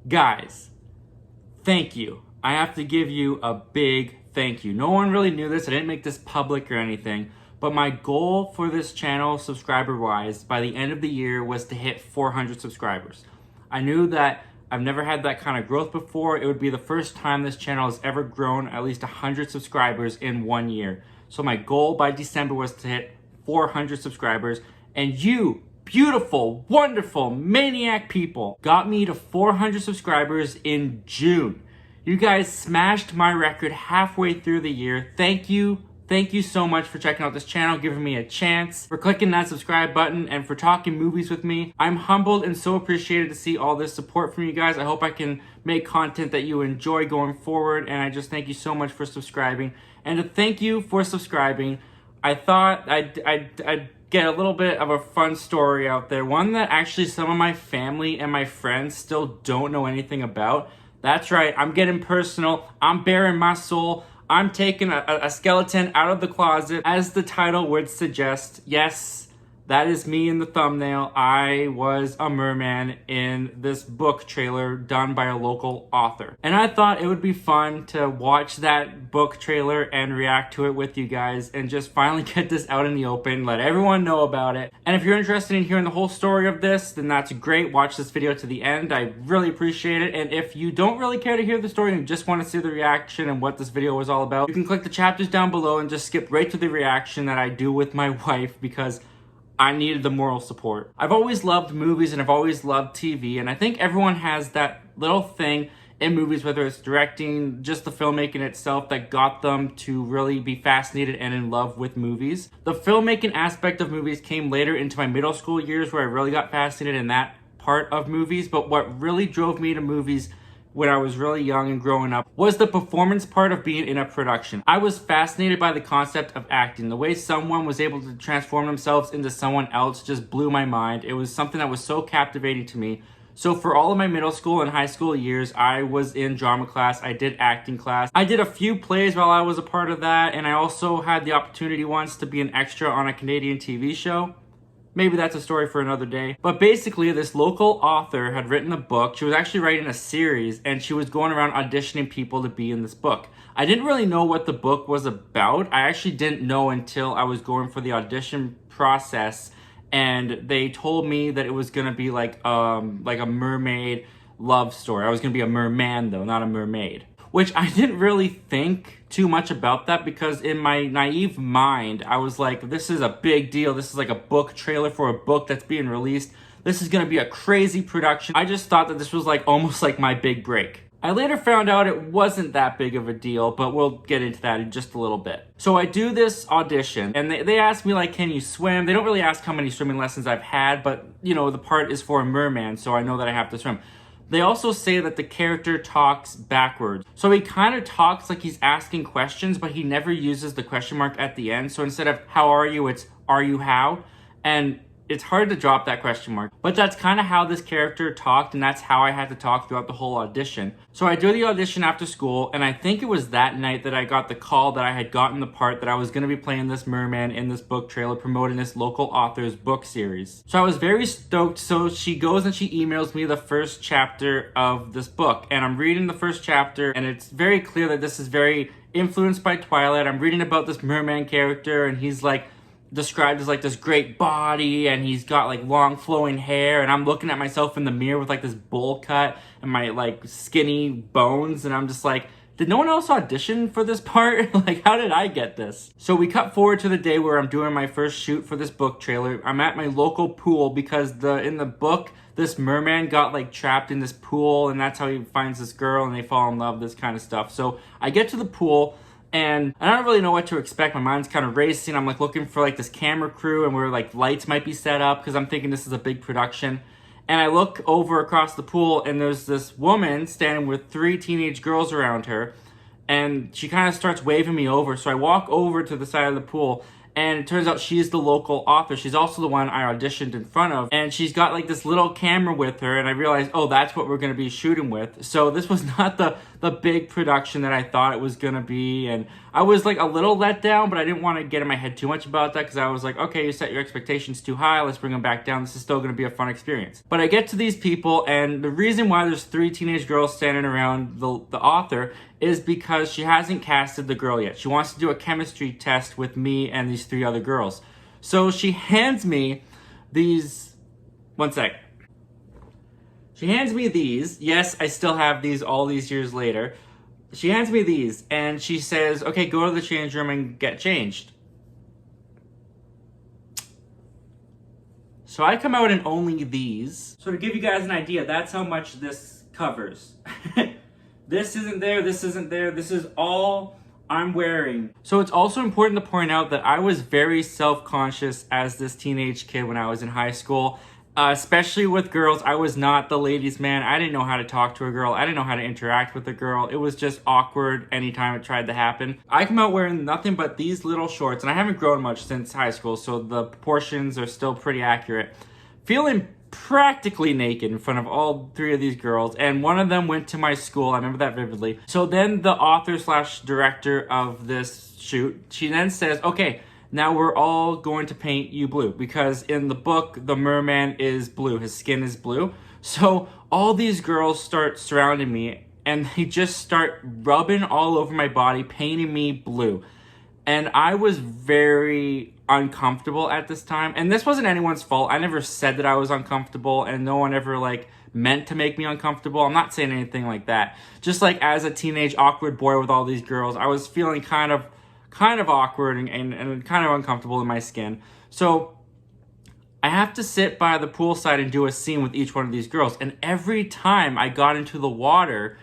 Guys, thank you. I have to give you a big thank you. No one really knew this. I didn't make this public or anything. But my goal for this channel, subscriber-wise, by the end of the year was to hit 400 subscribers. I knew that I've never had that kind of growth before. It would be the first time this channel has ever grown at least 100 subscribers in 1 year. So my goal by December was to hit 400 subscribers. And you, beautiful, wonderful, maniac people, got me to 400 subscribers in June. You guys smashed my record halfway through the year. Thank you. Thank you so much for checking out this channel, giving me a chance, for clicking that subscribe button, and for talking movies with me. I'm humbled and so appreciated to see all this support from you guys. I hope I can make content that you enjoy going forward, and I just thank you so much for subscribing. And to thank you for subscribing, I thought I'd get a little bit of a fun story out there, one that actually some of my family and my friends still don't know anything about. That's right, I'm getting personal, I'm bearing my soul. I'm taking a skeleton out of the closet. As the title would suggest, yes, that is me in the thumbnail. I was a merman in this book trailer done by a local author. And I thought it would be fun to watch that book trailer and react to it with you guys and just finally get this out in the open, let everyone know about it. And if you're interested in hearing the whole story of this, then that's great. Watch this video to the end. I really appreciate it. And if you don't really care to hear the story and you just want to see the reaction and what this video was all about, you can click the chapters down below and just skip right to the reaction that I do with my wife because I needed the moral support. I've always loved movies and I've always loved TV, and I think everyone has that little thing in movies, whether it's directing, just the filmmaking itself, that got them to really be fascinated and in love with movies. The filmmaking aspect of movies came later into my middle school years where I really got fascinated in that part of movies, but what really drove me to movies when I was really young and growing up was the performance part of being in a production. I was fascinated by the concept of acting. The way someone was able to transform themselves into someone else just blew my mind. It was something that was so captivating to me. So for all of my middle school and high school years, I was in drama class, I did acting class. I did a few plays while I was a part of that, and I also had the opportunity once to be an extra on a Canadian TV show. Maybe that's a story for another day. But basically, this local author had written a book. She was actually writing a series, and she was going around auditioning people to be in this book. I didn't really know what the book was about. I actually didn't know until I was going for the audition process, and they told me that it was gonna be like a mermaid love story. I was gonna be a merman though, not a mermaid. Which I didn't really think too much about that because in my naive mind, I was like, this is a big deal. This is like a book trailer for a book that's being released. This is gonna be a crazy production. I just thought that this was like almost like my big break. I later found out it wasn't that big of a deal, but we'll get into that in just a little bit. So I do this audition and they ask me like, can you swim? They don't really ask how many swimming lessons I've had, but you know, the part is for a merman, so I know that I have to swim. They also say that the character talks backwards. So he kind of talks like he's asking questions, but he never uses the question mark at the end. So instead of how are you, it's are you how? And it's hard to drop that question mark. But that's kind of how this character talked, and that's how I had to talk throughout the whole audition. So I do the audition after school, and I think it was that night that I got the call that I had gotten the part that I was going to be playing this merman in this book trailer promoting this local author's book series. So I was very stoked. So she goes and she emails me the first chapter of this book, and I'm reading the first chapter, and it's very clear that this is very influenced by Twilight. I'm reading about this merman character, and he's like described as like this great body, and he's got like long flowing hair, and I'm looking at myself in the mirror with like this bowl cut and my like skinny bones, and I'm just like, did no one else audition for this part? Like, how did I get this? So we cut forward to the day where I'm doing my first shoot for this book trailer. I'm at my local pool because in the book, this merman got like trapped in this pool, and that's how he finds this girl and they fall in love, this kind of stuff. So I get to the pool, and I don't really know what to expect. My mind's kind of racing. I'm like looking for like this camera crew and where like lights might be set up because I'm thinking this is a big production. And I look over across the pool and there's this woman standing with 3 teenage girls around her. And she kind of starts waving me over. So I walk over to the side of the pool, and it turns out she's the local author. She's also the one I auditioned in front of. And she's got like this little camera with her, and I realized, oh, that's what we're gonna be shooting with. So this was not the big production that I thought it was gonna be. And I was like a little let down, but I didn't want to get in my head too much about that because I was like, okay, you set your expectations too high. Let's bring them back down. This is still going to be a fun experience. But I get to these people, and the reason why there's 3 teenage girls standing around the author is because she hasn't casted the girl yet. She wants to do a chemistry test with me and these 3 other girls. So she hands me these, one sec. She hands me these. Yes, I still have these all these years later. She hands me these and she says, okay, go to the change room and get changed. So I come out in only these. So to give you guys an idea, that's how much this covers. This isn't there, this isn't there, this is all I'm wearing. So it's also important to point out that I was very self-conscious as this teenage kid when I was in high school. Especially with girls, I was not the ladies' man. I didn't know how to talk to a girl. I didn't know how to interact with a girl. It was just awkward anytime it tried to happen. I come out wearing nothing but these little shorts, and I haven't grown much since high school, so the proportions are still pretty accurate. Feeling practically naked in front of all 3 of these girls, and one of them went to my school. I remember that vividly. So then the author/director of this shoot, she then says, okay, now we're all going to paint you blue, because in the book, the merman is blue. His skin is blue. So all these girls start surrounding me and they just start rubbing all over my body, painting me blue. And I was very uncomfortable at this time. And this wasn't anyone's fault. I never said that I was uncomfortable, and no one ever meant to make me uncomfortable. I'm not saying anything like that. Just as a teenage awkward boy with all these girls, I was feeling kind of awkward and kind of uncomfortable in my skin. So I have to sit by the poolside and do a scene with each one of these girls. And every time I got into the water,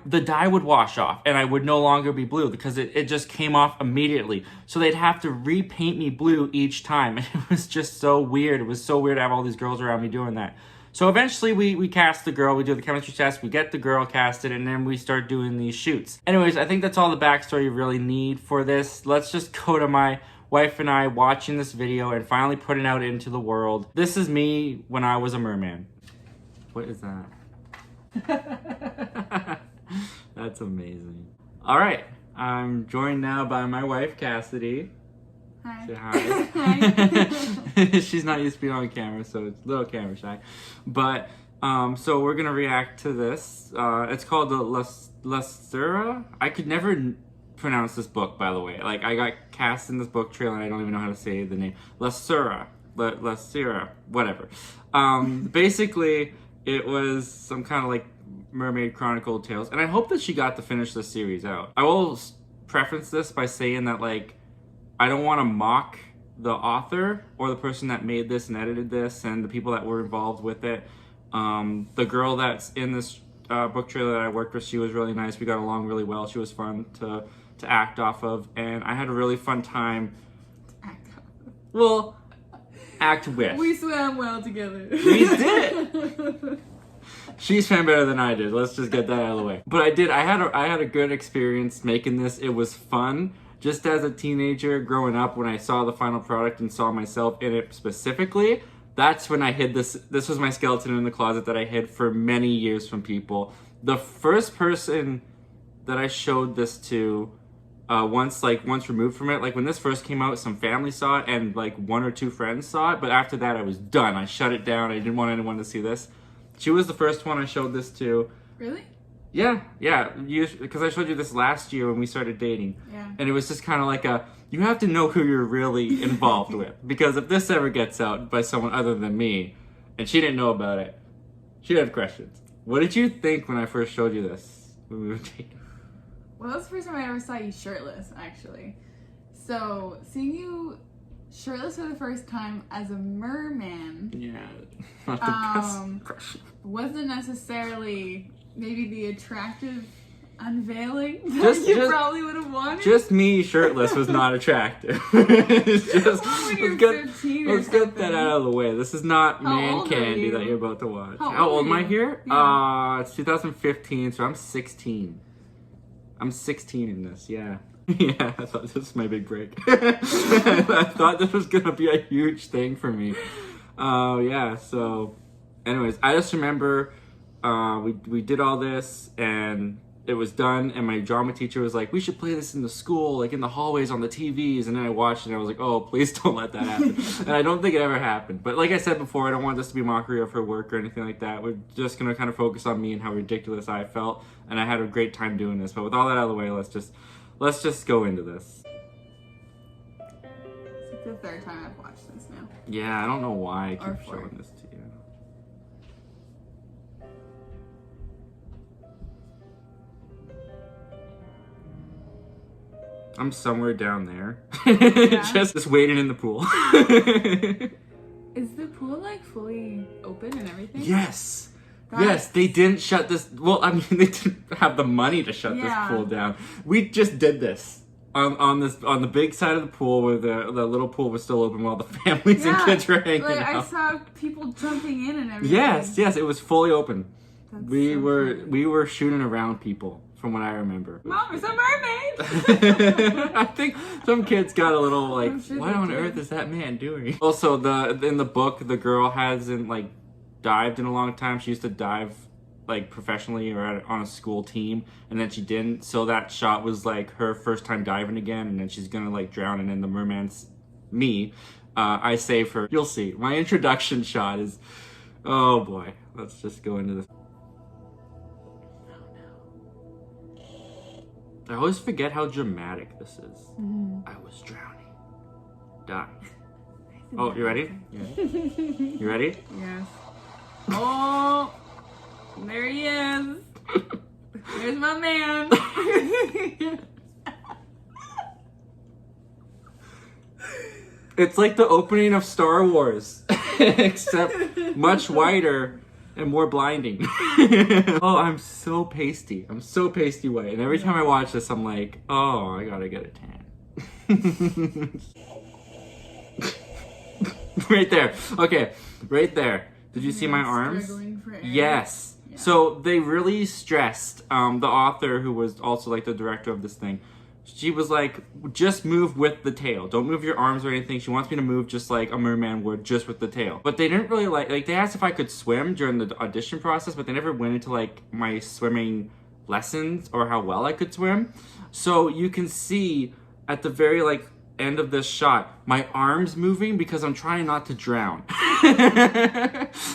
the dye would wash off and I would no longer be blue because it just came off immediately. So they'd have to repaint me blue each time. And it was just so weird. It was so weird to have all these girls around me doing that. So eventually we cast the girl, we do the chemistry test, we get the girl casted, and then we start doing these shoots. Anyways, I think that's all the backstory you really need for this. Let's just go to my wife and I watching this video and finally putting it out into the world. This is me when I was a merman. What is that? That's amazing. All right, I'm joined now by my wife, Cassidy. Hi. Say hi. Hi. She's not used to being on camera, so it's a little camera shy. But, so we're gonna react to this. It's called the Lasera. I could never pronounce this book, by the way. I got cast in this book trailer and I don't even know how to say the name. Lasera. Lasera. Whatever. Basically, it was some kind of mermaid chronicle tales. And I hope that she got to finish this series out. I will preface this by saying that, I don't want to mock the author or the person that made this and edited this and the people that were involved with it. The girl that's in this book trailer that I worked with, she was really nice. We got along really well. She was fun to act off of, and I had a really fun time. Act off. Well, act with. We swam well together. We did. She swam better than I did. Let's just get that out of the way. But I had a good experience making this. It was fun. Just as a teenager growing up, when I saw the final product and saw myself in it specifically, that's when I hid this. This was my skeleton in the closet that I hid for many years from people. The first person that I showed this to, once removed from it, when this first came out, some family saw it and 1 or 2 friends saw it. But after that, I was done. I shut it down. I didn't want anyone to see this. She was the first one I showed this to. Really? Yeah, because I showed you this last year when we started dating. Yeah. And it was just kind of you have to know who you're really involved with. Because if this ever gets out by someone other than me, and she didn't know about it, she'd have questions. What did you think when I first showed you this when we were dating? Well, that was the first time I ever saw you shirtless, actually. So, seeing you shirtless for the first time as a merman. Yeah, not the best impression. Wasn't necessarily maybe the attractive unveiling that you probably would have wanted. Just me shirtless was not attractive. It's just, when you're 15 or let's get that out of the way. This is not Man Candy that you're about to watch. How old am I here? Yeah. It's 2015, so I'm 16. I'm 16 in this, yeah. Yeah, I thought this was my big break. I thought this was gonna be a huge thing for me. Yeah, so anyways, I just remember we did all this and it was done, and my drama teacher was like, we should play this in the school, like in the hallways on the TVs. And then I watched it and I was like, oh, please don't let that happen. And I don't think it ever happened. But like I said before, I don't want this to be mockery of her work or anything like that. We're just going to kind of focus on me and how ridiculous I felt. And I had a great time doing this. But with all that out of the way, let's just go into this. It's like the third time I've watched this now. Yeah, I don't know why I Or keep fourth. showing this to you. I'm somewhere down there. Yeah. just waiting in the pool. Is the pool like fully open and everything? Yes. That's- Yes, they didn't shut this. Well, I mean, they didn't have the money to shut this pool down. We just did this on the big side of the pool where the little pool was still open while the families and kids were hanging like, out. I saw people jumping in and everything. Yes, it was fully open. That's We so were funny. shooting around people, from what I remember. Mom, there's a mermaid! I think some kids got a little like, I'm sure what they on did. earth is that man doing? Also, in the book, the girl hasn't like dived in a long time. She used to dive like professionally or on a school team, and then she didn't. So that shot was like her first time diving again, and then she's gonna like drown, and then the merman's me. I save her. You'll see. My introduction shot is, oh boy. Let's just go into this. I always forget how dramatic this is. Mm-hmm. I was drowning. Die. Oh, you ready? You ready? Yes. Oh, there he is. There's my man. It's like the opening of Star Wars, except much wider and more blinding. Oh, I'm so pasty. I'm so pasty white. And every time I watch this, I'm like, oh, I gotta get a tan. Right there. Okay, right there. Did you see my arms? Struggling for air. Yes. Yeah. So they really stressed, the author who was also like the director of this thing, she was like, just move with the tail. Don't move your arms or anything. She wants me to move just like a merman would, just with the tail. But they didn't really like they asked if I could swim during the audition process, but they never went into like my swimming lessons or how well I could swim. So you can see at the very like end of this shot, my arms moving because I'm trying not to drown.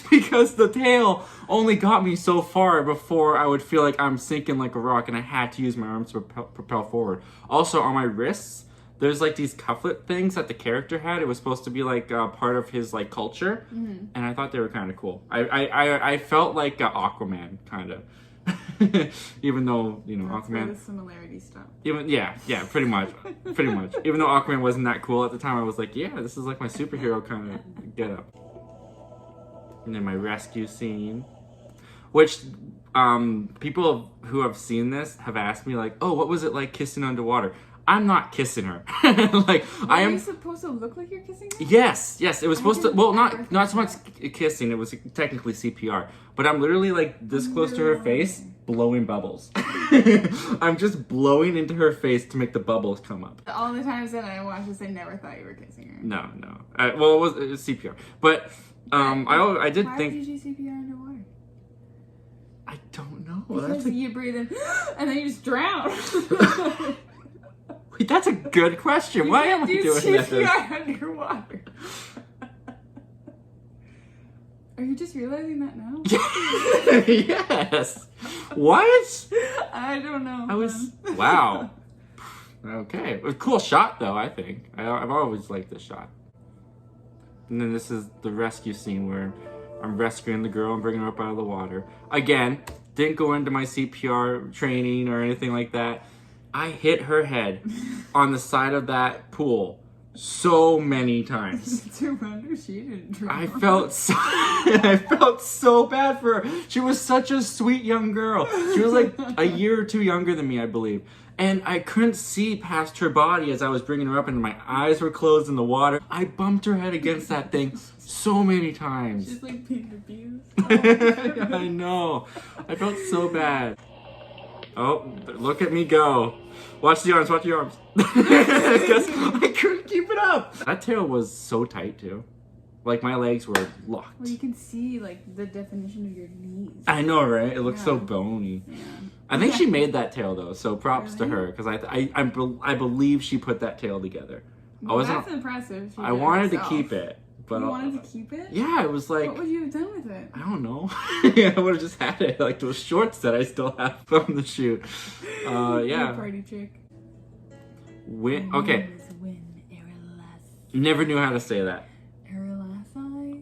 Because the tail only got me so far before I would feel like I'm sinking like a rock, and I had to use my arms to propel forward. Also, on my wrists, there's like these cufflet things that the character had. It was supposed to be like part of his like culture, and I thought they were kind of cool. I felt like Aquaman kind of. Even though, you know, That's where Aquaman. the similarity stopped. Yeah, pretty much. Even though Aquaman wasn't that cool at the time, I was like, yeah, this is like my superhero kind of get up. And then my rescue scene, which people who have seen this have asked me like, oh, what was it like kissing underwater? I'm not kissing her. Like I Are am. you supposed to look like you're kissing her? Yes, it was supposed to. didn't Well, ever not so think much kissing. It was technically CPR, but I'm literally like this close to her face, blowing bubbles. I'm just blowing into her face to make the bubbles come up. All the times that I watched this, I never thought you were kissing her. No. Well, it was CPR, but I did Why think. would you do CPR underwater? I don't know. Because you breathe in and then you just drown. Wait, that's a good question. You Why can't am I do doing CPR this? underwater. Are you just realizing that now? Yes. What? I don't know. I was. Wow. Okay. It was a cool shot, though, I think. I've always liked this shot. And then this is the rescue scene where I'm rescuing the girl and bringing her up out of the water. Again, didn't go into my CPR training or anything like that. I hit her head on the side of that pool so many times. It's a wonder she didn't drown. I felt so bad for her. She was such a sweet young girl. She was like a year or two younger than me, I believe. And I couldn't see past her body as I was bringing her up, and my eyes were closed in the water. I bumped her head against that thing so many times. She's like being abused. I know. I felt so bad. Oh, look at me go. Watch the arms, Because I couldn't keep it up. That tail was so tight, too. Like, my legs were locked. Well, you can see like the definition of your knees. I know, right? It looks so Yeah. bony. Yeah. I think she made that tail though, so props to Really? her because I believe she put that tail together. Well, that's impressive. She I did it wanted to herself. keep it, but You wanted to keep it? yeah, it was like What would you have done with it? I don't know. Yeah, I would have just had it like those shorts that I still have from the shoot. Yeah. Party trick. Win. My Okay. name is Win Eralas. Never knew how to say that. Eralasai?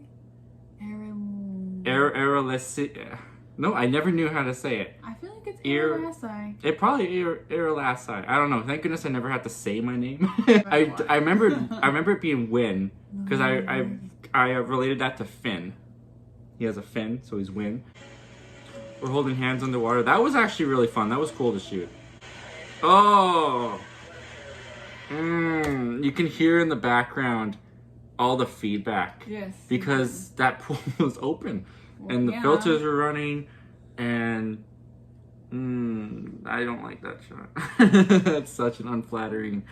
No, I never knew how to say it. I feel like it's Ear- Eralasai. It probably Lasai. I don't know. Thank goodness I never had to say my name. I remember it being Win because I related that to Finn. He has a fin, so he's Win. We're holding hands underwater. That was actually really fun. That was cool to shoot. Oh, you can hear in the background all the feedback. Yes. Because that pool was open. And the filters were running, and I don't like that shot. That's such an unflattering.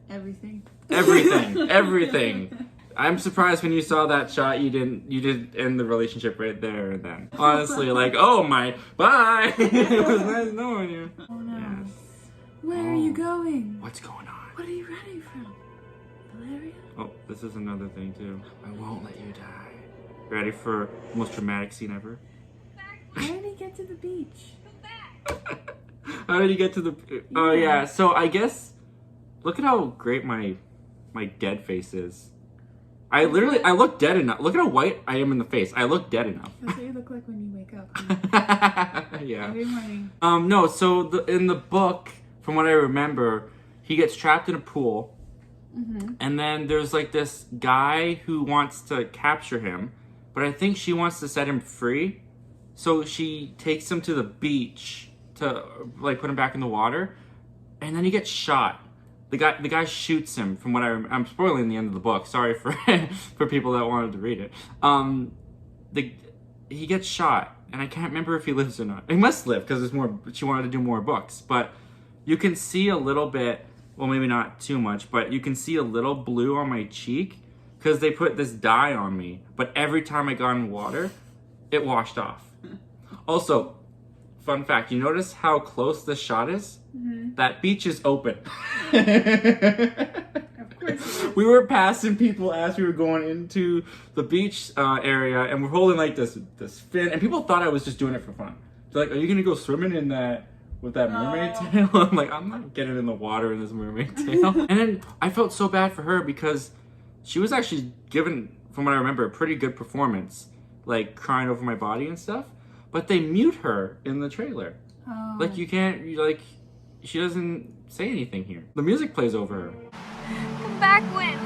Everything. Everything. I'm surprised when you saw that shot, you didn't end the relationship right there and then. Honestly, like, oh my, bye. It was nice knowing you. Oh no. Yes. Where are you going? What's going on? What are you running from? Valeria? Oh, this is another thing too. I won't let you die. Ready for the most dramatic scene ever? How did he get to the beach? How did he get to the... Oh, yeah. So, I guess... Look at how great my dead face is. I look dead enough. Look at how white I am in the face. I look dead enough. That's what you look like when you wake up. Yeah. Every morning. No, so in the book, from what I remember, he gets trapped in a pool. Mm-hmm. And then there's like this guy who wants to capture him. But I think she wants to set him free. So she takes him to the beach to like put him back in the water. And then he gets shot. The guy shoots him from what I'm spoiling the end of the book. Sorry for for people that wanted to read it. He gets shot. And I can't remember if he lives or not. He must live because there's more. She wanted to do more books. But you can see a little bit, well maybe not too much, but you can see a little blue on my cheek. Because they put this dye on me, but every time I got in water, it washed off. Also, fun fact, you notice how close this shot is? Mm-hmm. That beach is open. Of course it is. We were passing people as we were going into the beach area, and we're holding like this fin, and people thought I was just doing it for fun. They're like, are you gonna go swimming in that with that mermaid tail? I'm like, I'm not getting in the water in this mermaid tail. And then I felt so bad for her because she was actually given, from what I remember, a pretty good performance, like crying over my body and stuff. But they mute her in the trailer. Oh. Like she doesn't say anything here. The music plays over her. Come back, Win.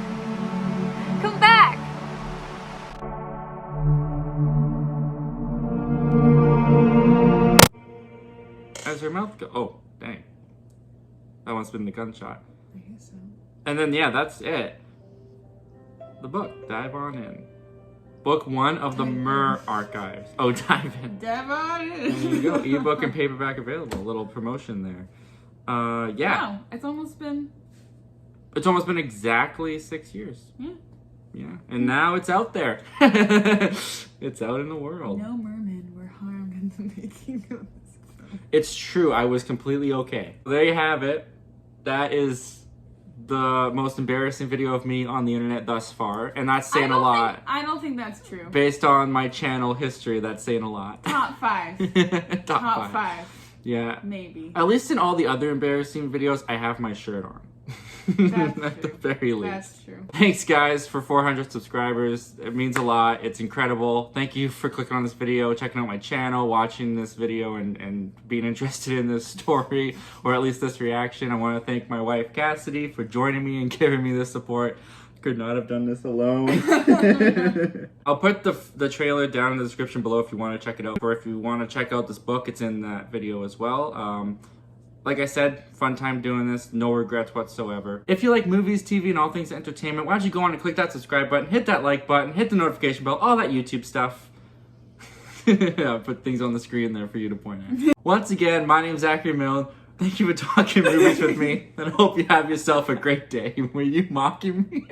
Come back. As her mouth goes, oh dang, that must have been the gunshot. I guess so. And then yeah, that's it. The book, dive on in. Book 1 of the Mer Archives. Oh, dive in. Dive on in. There you go. Ebook and paperback available. A little promotion there. Yeah. Wow, it's almost been exactly 6 years. Yeah. Yeah. And now it's out there. It's out in the world. No mermen were harmed in the making of this film. It's true. I was completely okay. There you have it. That is the most embarrassing video of me on the internet thus far, and that's saying a lot. I don't think that's true. Based on my channel history, that's saying a lot. Top 5. Top 5. Yeah. Maybe. At least in all the other embarrassing videos, I have my shirt on. That's At the true. very least. That's true. Thanks guys for 400 subscribers. It means a lot. It's incredible. Thank you for clicking on this video, checking out my channel, watching this video, and being interested in this story, or at least this reaction. I want to thank my wife Cassidy for joining me and giving me this support. Could not have done this alone. I'll put the trailer down in the description below if you want to check it out. Or if you want to check out this book, it's in that video as well. Like I said, fun time doing this, no regrets whatsoever. If you like movies, TV, and all things entertainment, why don't you go on and click that subscribe button, hit that like button, hit the notification bell, all that YouTube stuff. I'll put things on the screen there for you to point at. Once again, my name's Zachary Milne. Thank you for talking movies with me, and I hope you have yourself a great day. Were you mocking me?